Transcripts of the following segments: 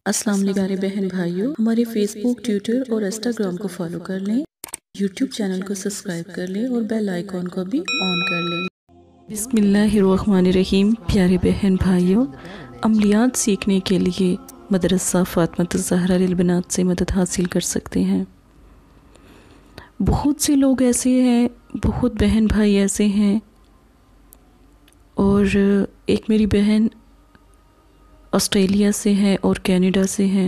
السلام علیکم پیارے بہن بھائیوں، ہمارے فیس بک، ٹویٹر اور انسٹاگرام کو فالو کر لیں، یوٹیوب چینل کو سبسکرائب کر لیں اور بیل آئیکن کو بھی آن کر لیں۔ بسم اللہ الرحمن الرحیم۔ پیارے بہن بھائیوں، عملیات سیکھنے کے لیے مدرسہ فاطمۃ الزہرا للبنات سے مدد حاصل کر سکتے ہیں۔ بہت سے لوگ ایسے ہیں، بہت بہن بھائی ایسے ہیں، اور ایک میری بہن آسٹریلیا سے ہے اور کینیڈا سے ہے،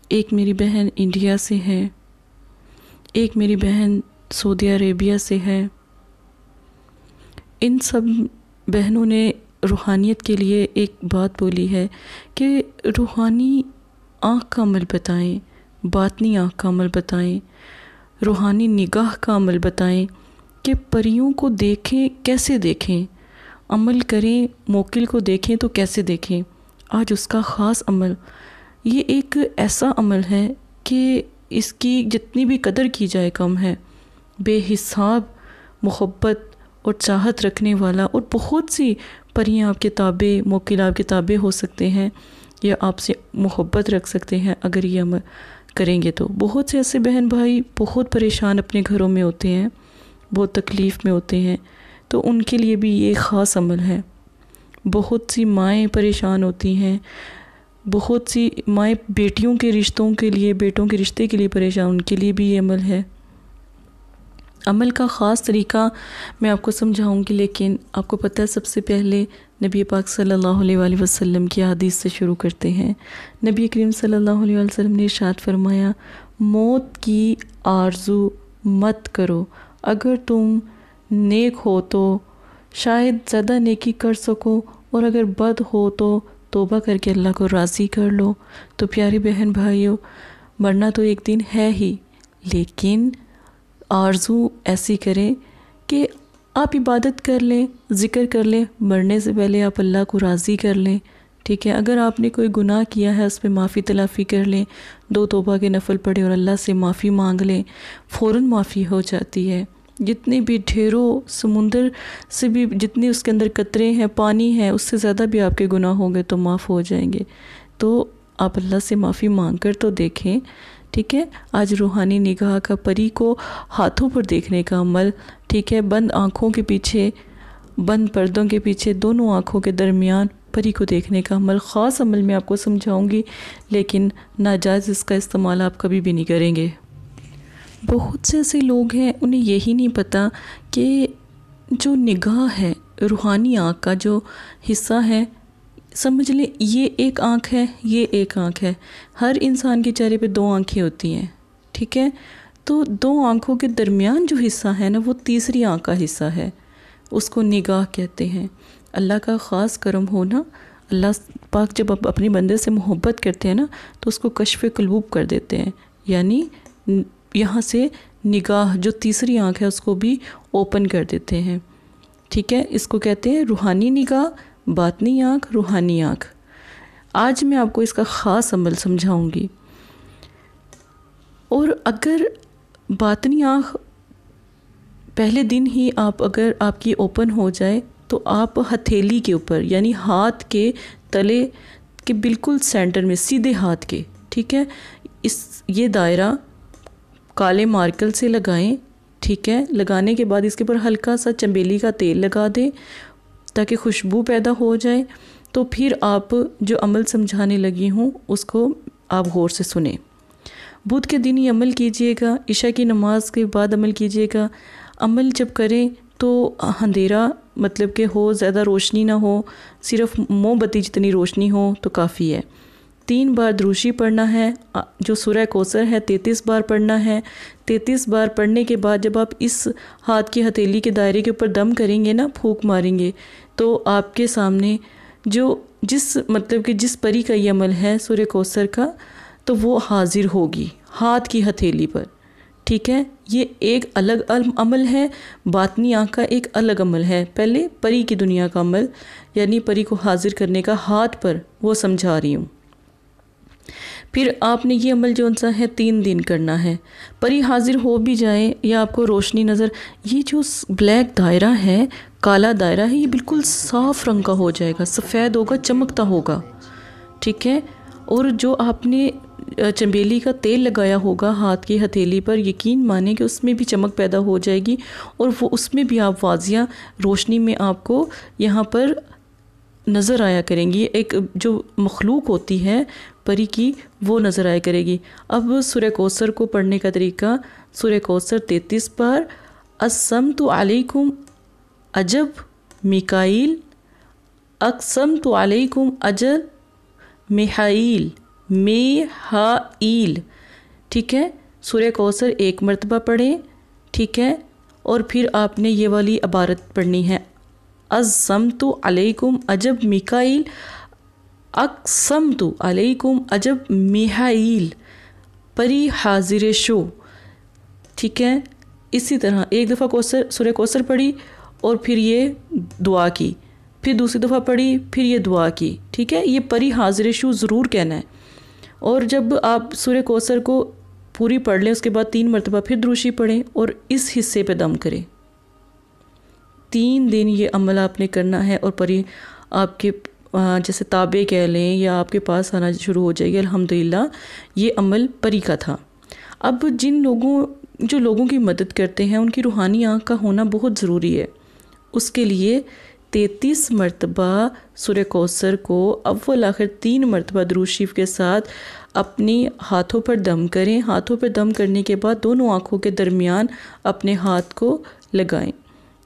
ایک میری بہن انڈیا سے ہے، ایک میری بہن سعودی عربیہ سے ہے۔ ان سب بہنوں نے روحانیت کے لیے ایک بات بولی ہے کہ روحانی آنکھ کا عمل بتائیں، باطنی آنکھ کا عمل بتائیں، روحانی نگاہ کا عمل بتائیں کہ پریوں کو دیکھیں، کیسے دیکھیں، عمل کریں، موکل کو دیکھیں تو کیسے دیکھیں۔ آج اس کا خاص عمل، یہ ایک ایسا عمل ہے کہ اس کی جتنی بھی قدر کی جائے کم ہے۔ بے حساب محبت اور چاہت رکھنے والا، اور بہت سی پریاں آپ کے تابع، موکل آپ کے تابع ہو سکتے ہیں یا آپ سے محبت رکھ سکتے ہیں اگر یہ عمل کریں گے تو۔ بہت سے ایسے بہن بھائی بہت پریشان اپنے گھروں میں ہوتے ہیں، بہت تکلیف میں ہوتے ہیں، تو ان کے لیے بھی یہ خاص عمل ہے۔ بہت سی مائیں پریشان ہوتی ہیں، بہت سی مائیں بیٹیوں کے رشتوں کے لیے، بیٹوں کے رشتے کے لیے پریشان، ان کے لیے بھی یہ عمل ہے۔ عمل کا خاص طریقہ میں آپ کو سمجھاؤں گی، لیکن آپ کو پتہ ہے سب سے پہلے نبی پاک صلی اللہ علیہ وآلہ وسلم کی حدیث سے شروع کرتے ہیں۔ نبی کریم صلی اللہ علیہ وآلہ وسلم نے ارشاد فرمایا، موت کی آرزو مت کرو، اگر تم نیک ہو تو شاید زیادہ نیکی کر سکو، اور اگر بد ہو تو توبہ کر کے اللہ کو راضی کر لو۔ تو پیاری بہن بھائیوں، مرنا تو ایک دن ہے ہی، لیکن آرزو ایسی کریں کہ آپ عبادت کر لیں، ذکر کر لیں، مرنے سے پہلے آپ اللہ کو راضی کر لیں، ٹھیک ہے۔ اگر آپ نے کوئی گناہ کیا ہے اس پہ معافی تلافی کر لیں، 2 توبہ کے نفل پڑھیں اور اللہ سے معافی مانگ لیں، فوراً معافی ہو جاتی ہے۔ جتنے بھی ڈھیروں سمندر سے بھی جتنے اس کے اندر قطرے ہیں، پانی ہے، اس سے زیادہ بھی آپ کے گناہ ہوں گے تو معاف ہو جائیں گے۔ تو آپ اللہ سے معافی مانگ کر تو دیکھیں، ٹھیک ہے۔ آج روحانی نگاہ کا پری کو ہاتھوں پر دیکھنے کا عمل، ٹھیک ہے، بند آنکھوں کے پیچھے، بند پردوں کے پیچھے، دونوں آنکھوں کے درمیان پری کو دیکھنے کا عمل، خاص عمل میں آپ کو سمجھاؤں گی، لیکن ناجائز اس کا استعمال آپ کبھی بھی نہیں کریں گے۔ بہت سے ایسے لوگ ہیں انہیں یہی نہیں پتہ کہ جو نگاہ ہے، روحانی آنکھ کا جو حصہ ہے، سمجھ لیں یہ ایک آنکھ ہے، یہ ایک آنکھ ہے۔ ہر انسان کے چہرے پہ 2 آنکھیں ہوتی ہیں، ٹھیک ہے۔ تو 2 آنکھوں کے درمیان جو حصہ ہے نا، وہ تیسری آنکھ کا حصہ ہے، اس کو نگاہ کہتے ہیں۔ اللہ کا خاص کرم ہونا، اللہ پاک جب اپنے بندے سے محبت کرتے ہیں نا تو اس کو کشف قلوب کر دیتے ہیں، یعنی یہاں سے نگاہ جو تیسری آنکھ ہے اس کو بھی اوپن کر دیتے ہیں، ٹھیک ہے۔ اس کو کہتے ہیں روحانی نگاہ، باطنی آنکھ، روحانی آنکھ۔ آج میں آپ کو اس کا خاص عمل سمجھاؤں گی۔ اور اگر باطنی آنکھ پہلے دن ہی اگر آپ کی اوپن ہو جائے تو آپ ہتھیلی کے اوپر، یعنی ہاتھ کے تلے کے بالکل سینٹر میں، سیدھے ہاتھ کے، ٹھیک ہے، یہ دائرہ کالے مارکر سے لگائیں، ٹھیک ہے۔ لگانے کے بعد اس کے اوپر ہلکا سا چنبیلی کا تیل لگا دیں تاکہ خوشبو پیدا ہو جائے۔ تو پھر آپ جو عمل سمجھانے لگی ہوں اس کو آپ غور سے سنیں۔ بدھ کے دن ہی عمل کیجئے گا، عشاء کی نماز کے بعد عمل کیجئے گا۔ عمل جب کریں تو اندھیرا مطلب کہ ہو، زیادہ روشنی نہ ہو، صرف موم بتی جتنی روشنی ہو تو کافی ہے۔ 3 بار دروشی پڑھنا ہے، جو سورہ کوثر ہے 33 بار پڑھنا ہے۔ 33 بار پڑھنے کے بعد جب آپ اس ہاتھ کی ہتھیلی کے دائرے کے اوپر دم کریں گے نا، پھونک ماریں گے، تو آپ کے سامنے جس پری کا یہ عمل ہے سورہ کوثر کا، تو وہ حاضر ہوگی ہاتھ کی ہتھیلی پر، ٹھیک ہے۔ یہ ایک الگ عمل ہے، باطنی آنکھ کا ایک الگ عمل ہے۔ پہلے پری کی دنیا کا عمل، یعنی پری کو حاضر کرنے کا ہاتھ پر، وہ سمجھا رہی ہوں۔ پھر آپ نے یہ عمل جو سا ہے 3 دن کرنا ہے۔ پری حاضر ہو بھی جائے یا آپ کو روشنی نظر، یہ جو بلیک دائرہ ہے، کالا دائرہ ہے، یہ بالکل صاف رنگ کا ہو جائے گا، سفید ہوگا، چمکتا ہوگا، ٹھیک ہے۔ اور جو آپ نے چنبیلی کا تیل لگایا ہوگا ہاتھ کی ہتھیلی پر، یقین مانیں کہ اس میں بھی چمک پیدا ہو جائے گی، اور وہ اس میں بھی آپ واضح روشنی میں آپ کو یہاں پر نظر آیا کریں گی، ایک جو مخلوق ہوتی ہے پری کی وہ نظر آیا کرے گی۔ اب سورہ کوثر کو پڑھنے کا طریقہ، سورہ کوثر 33 بار، اقسمت علیکم عجب میکائیل، اقسمت علیکم عجب میحائیل، میحائیل، ٹھیک ہے۔ سورہ کوثر 1 مرتبہ پڑھیں، ٹھیک ہے، اور پھر آپ نے یہ والی عبارت پڑھنی ہے، اقسمت علیکم عجب میکائیل، اقسمت علیکم عجب میحائیل، پری حاضر شو، ٹھیک ہے۔ اسی طرح ایک دفعہ سورہ کوثر پڑھی اور پھر یہ دعا کی، پھر دوسری دفعہ پڑھی، پھر یہ دعا کی، ٹھیک ہے۔ یہ پری حاضر شو ضرور کہنا ہے، اور جب آپ سورہ کوثر کو پوری پڑھ لیں اس کے بعد 3 مرتبہ پھر دروشی پڑھیں اور اس حصے پہ دم کریں۔ 3 دن یہ عمل آپ نے کرنا ہے، اور پری آپ کے جیسے تابع کہہ لیں یا آپ کے پاس آنا شروع ہو جائے گی۔ الحمدللہ یہ عمل پری کا تھا۔ اب جو لوگوں کی مدد کرتے ہیں ان کی روحانی آنکھ کا ہونا بہت ضروری ہے۔ اس کے لیے 33 مرتبہ سورہ کوثر کو اول آخر 3 مرتبہ درود شریف کے ساتھ اپنی ہاتھوں پر دم کریں۔ ہاتھوں پر دم کرنے کے بعد دونوں آنکھوں کے درمیان اپنے ہاتھ کو لگائیں،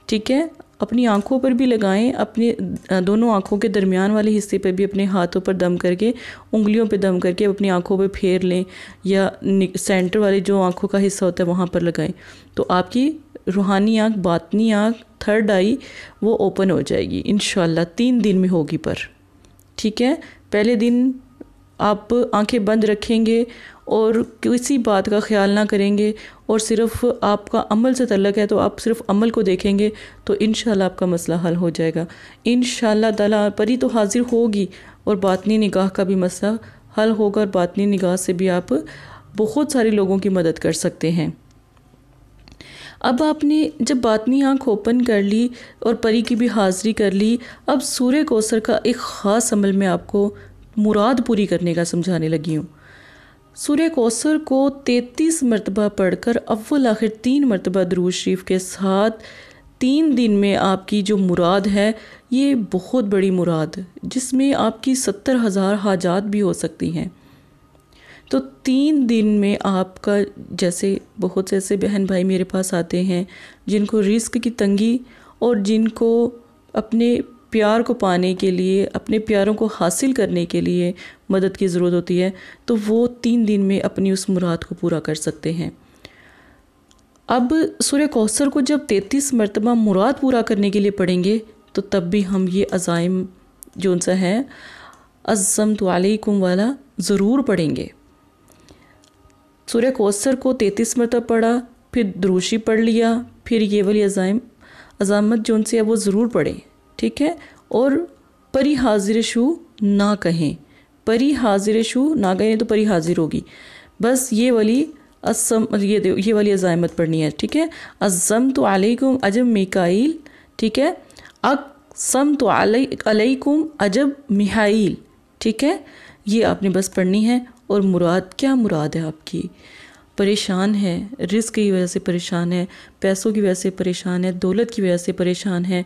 ٹھیک ہے۔ اپنی آنکھوں پر بھی لگائیں، اپنے دونوں آنکھوں کے درمیان والے حصے پہ بھی اپنے ہاتھوں پر دم کر کے، انگلیوں پہ دم کر کے اپنی آنکھوں پہ پھیر لیں، یا سینٹر والے جو آنکھوں کا حصہ ہوتا ہے وہاں پر لگائیں، تو آپ کی روحانی آنکھ، باطنی آنکھ، تھرڈ آئی وہ اوپن ہو جائے گی انشاءاللہ۔ 3 دن میں ہوگی پر، ٹھیک ہے۔ پہلے دن آپ آنکھیں بند رکھیں گے اور کسی بات کا خیال نہ کریں گے، اور صرف آپ کا عمل سے تعلق ہے تو آپ صرف عمل کو دیکھیں گے، تو انشاءاللہ آپ کا مسئلہ حل ہو جائے گا انشاءاللہ تعالیٰ۔ پری تو حاضر ہوگی اور باطنی نگاہ کا بھی مسئلہ حل ہوگا، اور باطنی نگاہ سے بھی آپ بہت سارے لوگوں کی مدد کر سکتے ہیں۔ اب آپ نے جب باطنی آنکھ اوپن کر لی اور پری کی بھی حاضری کر لی، اب سورہ کوثر کا ایک خاص عمل میں آپ کو مراد پوری کرنے کا سمجھانے لگی ہوں۔ سورہ کوثر کو 33 مرتبہ پڑھ کر اول آخر 3 مرتبہ درود شریف کے ساتھ 3 دن میں آپ کی جو مراد ہے یہ بہت بڑی مراد، جس میں آپ کی 70,000 حاجات بھی ہو سکتی ہیں۔ تو 3 دن میں آپ کا، جیسے بہت سے ایسے بہن بھائی میرے پاس آتے ہیں جن کو رزق کی تنگی اور جن کو اپنے پیار کو پانے کے لیے، اپنے پیاروں کو حاصل کرنے کے لیے مدد کی ضرورت ہوتی ہے، تو وہ 3 دن میں اپنی اس مراد کو پورا کر سکتے ہیں۔ اب سورہ کوثر کو جب 33 مرتبہ مراد پورا کرنے کے لیے پڑھیں گے تو تب بھی ہم یہ عزائم جو ان سے ہے اقسمت علیکم والا ضرور پڑھیں گے۔ سورہ کوثر کو 33 مرتبہ پڑھا، پھر دروشی پڑھ لیا، پھر یہ والی عزامت جو ان سے ہے وہ ضرور پڑھیں، ٹھیک ہے۔ اور پری حاضر شو نہ کہیں، پری حاضر شو نہ کہیں تو پری حاضر ہوگی، بس یہ والی عزائمت پڑھنی ہے، ٹھیک ہے۔ اقسمت علیکم عجب میکائیل، ٹھیک ہے۔ اقسمت علیکم عجب میحائیل، ٹھیک ہے۔ یہ آپ نے بس پڑھنی ہے۔ اور مراد کیا مراد ہے آپ کی؟ پریشان ہے، رزق کی وجہ سے پریشان ہے، پیسوں کی وجہ سے پریشان ہے، دولت کی وجہ سے پریشان ہے،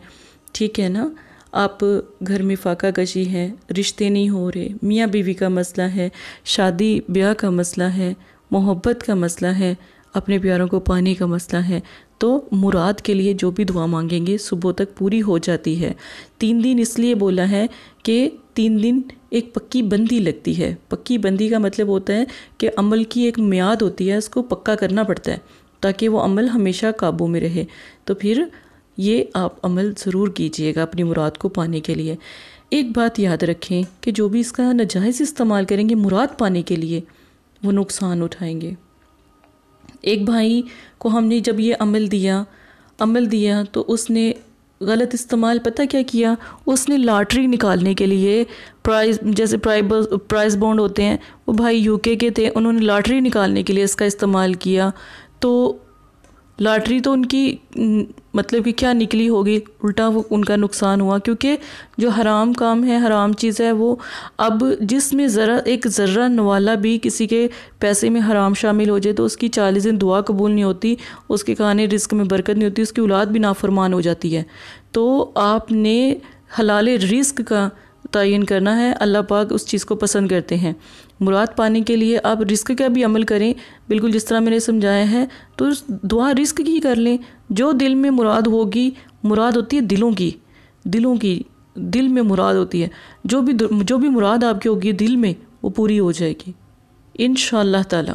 ٹھیک ہے نا۔ آپ گھر میں فاقہ کشی ہے، رشتے نہیں ہو رہے، میاں بیوی کا مسئلہ ہے، شادی بیاہ کا مسئلہ ہے، محبت کا مسئلہ ہے، اپنے پیاروں کو پانے کا مسئلہ ہے، تو مراد کے لیے جو بھی دعا مانگیں گے صبح تک پوری ہو جاتی ہے۔ 3 دن اس لیے بولا ہے کہ 3 دن ایک پکی بندی لگتی ہے۔ پکی بندی کا مطلب ہوتا ہے کہ عمل کی ایک میعاد ہوتی ہے، اس کو پکا کرنا پڑتا ہے تاکہ وہ عمل ہمیشہ قابو میں رہے۔ تو پھر یہ آپ عمل ضرور کیجئے گا اپنی مراد کو پانے کے لیے۔ ایک بات یاد رکھیں کہ جو بھی اس کا ناجائز استعمال کریں گے مراد پانے کے لیے وہ نقصان اٹھائیں گے۔ ایک بھائی کو ہم نے جب یہ عمل دیا تو اس نے غلط استعمال پتہ کیا کیا، اس نے لاٹری نکالنے کے لیے جیسے پرائز بانڈ ہوتے ہیں، وہ بھائی UK کے تھے، انہوں نے لاٹری نکالنے کے لیے اس کا استعمال کیا، تو لاٹری تو ان کی مطلب کہ کیا نکلی ہوگی، الٹا وہ ان کا نقصان ہوا، کیونکہ جو حرام کام ہے، حرام چیز ہے، وہ اب جس میں ایک ذرہ نوالا بھی کسی کے پیسے میں حرام شامل ہو جائے تو اس کی 40 دن دعا قبول نہیں ہوتی، اس کے کھانے رزق میں برکت نہیں ہوتی، اس کی اولاد بھی نافرمان ہو جاتی ہے۔ تو آپ نے حلال رزق کا تعین کرنا ہے، اللہ پاک اس چیز کو پسند کرتے ہیں۔ مراد پانے کے لیے آپ رزق کا بھی عمل کریں، بالکل جس طرح میں نے سمجھایا ہے، تو دعا رزق کی کر لیں، جو دل میں مراد ہوگی، مراد ہوتی ہے دلوں کی دل میں مراد ہوتی ہے، جو بھی مراد آپ کی ہوگی دل میں، وہ پوری ہو جائے گی انشاءاللہ تعالی۔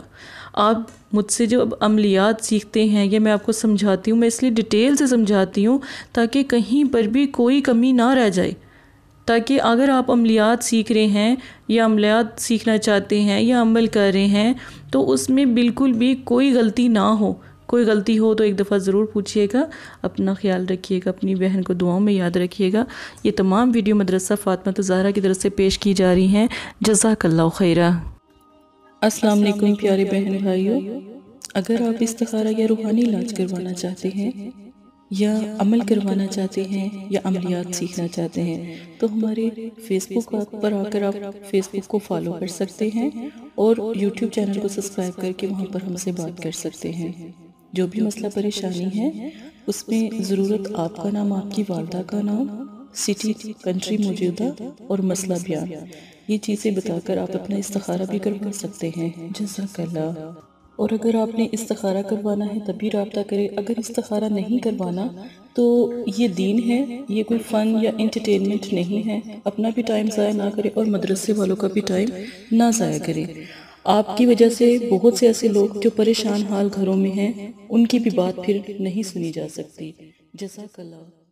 آپ مجھ سے جو عملیات سیکھتے ہیں، یہ میں آپ کو سمجھاتی ہوں، میں اس لیے ڈیٹیل سے سمجھاتی ہوں تاکہ کہیں پر بھی کوئی کمی نہ رہ جائے، تاکہ اگر آپ عملیات سیکھ رہے ہیں یا عملیات سیکھنا چاہتے ہیں یا عمل کر رہے ہیں تو اس میں بالکل بھی کوئی غلطی نہ ہو۔ کوئی غلطی ہو تو ایک دفعہ ضرور پوچھیے گا۔ اپنا خیال رکھیے گا، اپنی بہن کو دعاؤں میں یاد رکھیے گا۔ یہ تمام ویڈیو مدرسہ فاطمہ زہرا کی طرف سے پیش کی جا رہی ہیں۔ جزاک اللہ خیرہ۔ السلام علیکم پیارے بہن بھائیوں، اگر آپ استخارہ یا روحانی علاج کروانا چاہتے ہیں یا عمل کروانا چاہتے ہیں یا عملیات سیکھنا چاہتے ہیں تو ہمارے فیس بک پر آ کر آپ فیس بک کو فالو کر سکتے ہیں اور یوٹیوب چینل کو سبسکرائب کر کے وہاں پر ہم سے بات کر سکتے ہیں۔ جو بھی مسئلہ پریشانی ہے اس میں ضرورت آپ کا نام، آپ کی والدہ کا نام، سٹی، کنٹری موجودہ اور مسئلہ بیان، یہ چیزیں بتا کر آپ اپنا استخارہ بھی کروا سکتے ہیں۔ جزاک اللہ۔ اور اگر آپ نے استخارہ کروانا ہے تب بھی رابطہ کریں، اگر استخارہ نہیں کروانا تو یہ دین ہے، یہ کوئی فن یا انٹرٹینمنٹ نہیں ہے۔ اپنا بھی ٹائم ضائع نہ کریں اور مدرسے والوں کا بھی ٹائم نہ ضائع کریں۔ آپ کی وجہ سے بہت سے ایسے لوگ جو پریشان حال گھروں میں ہیں، ان کی بھی بات پھر نہیں سنی جا سکتی۔ جزاک اللہ۔